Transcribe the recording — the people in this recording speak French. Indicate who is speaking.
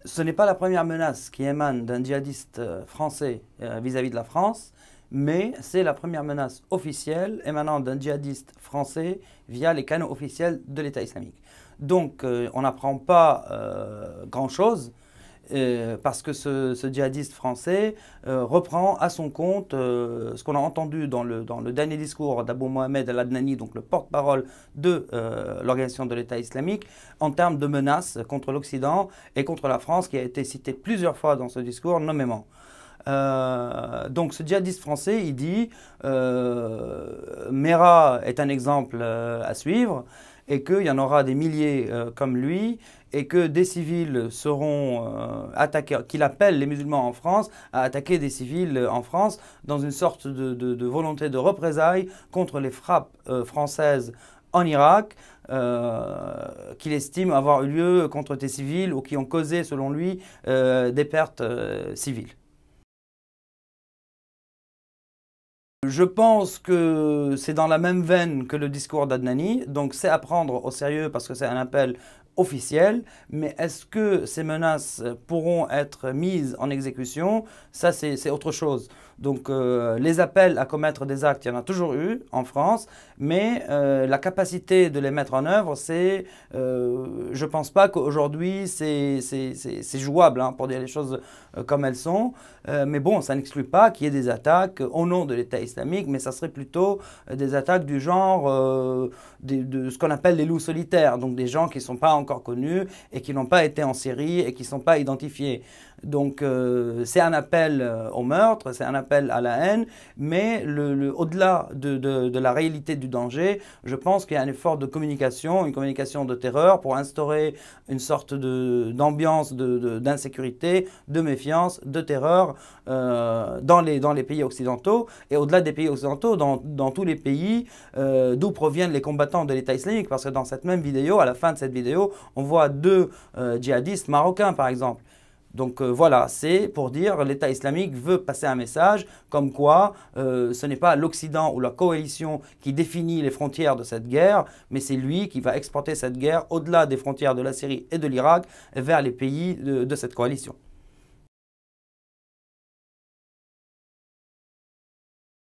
Speaker 1: Ce n'est pas la première menace qui émane d'un djihadiste français vis-à-vis de la France, mais c'est la première menace officielle émanant d'un djihadiste français via les canaux officiels de l'État islamique. Donc on n'apprend pas grand-chose parce que ce djihadiste français reprend à son compte ce qu'on a entendu dans le dernier discours d'Abou Mohamed Al-Adnani, donc le porte-parole de l'organisation de l'État islamique, en termes de menaces contre l'Occident et contre la France, qui a été cité plusieurs fois dans ce discours, nommément. Donc ce djihadiste français, il dit Mera est un exemple à suivre et qu'il y en aura des milliers comme lui et que des civils seront attaqués, qu'il appelle les musulmans en France à attaquer des civils en France dans une sorte de volonté de représailles contre les frappes françaises en Irak, qu'il estime avoir eu lieu contre des civils ou qui ont causé, selon lui, des pertes civiles. Je pense que c'est dans la même veine que le discours d'Adnani, donc c'est à prendre au sérieux parce que c'est un appel officiel, mais est-ce que ces menaces pourront être mises en exécution? Ça, c'est autre chose. Donc les appels à commettre des actes, il y en a toujours eu en France, mais la capacité de les mettre en œuvre, je ne pense pas qu'aujourd'hui c'est jouable, hein, pour dire les choses comme elles sont. Mais bon, ça n'exclut pas qu'il y ait des attaques au nom de l'État islamique, mais ça serait plutôt des attaques du genre de ce qu'on appelle les loups solitaires, donc des gens qui ne sont pas encore connus et qui n'ont pas été en série et qui ne sont pas identifiés. Donc c'est un appel au meurtre, c'est un appel à la haine, mais au-delà de la réalité du danger, je pense qu'il y a un effort de communication, une communication de terreur pour instaurer une sorte d'ambiance d'insécurité, de méfiance, de terreur dans les pays occidentaux et au-delà des pays occidentaux, dans tous les pays d'où proviennent les combattants de l'État islamique. Parce que dans cette même vidéo, à la fin de cette vidéo, on voit deux djihadistes marocains par exemple. Donc voilà, c'est pour dire que l'État islamique veut passer un message comme quoi ce n'est pas l'Occident ou la coalition qui définit les frontières de cette guerre, mais c'est lui qui va exporter cette guerre au-delà des frontières de la Syrie et de l'Irak vers les pays de cette coalition.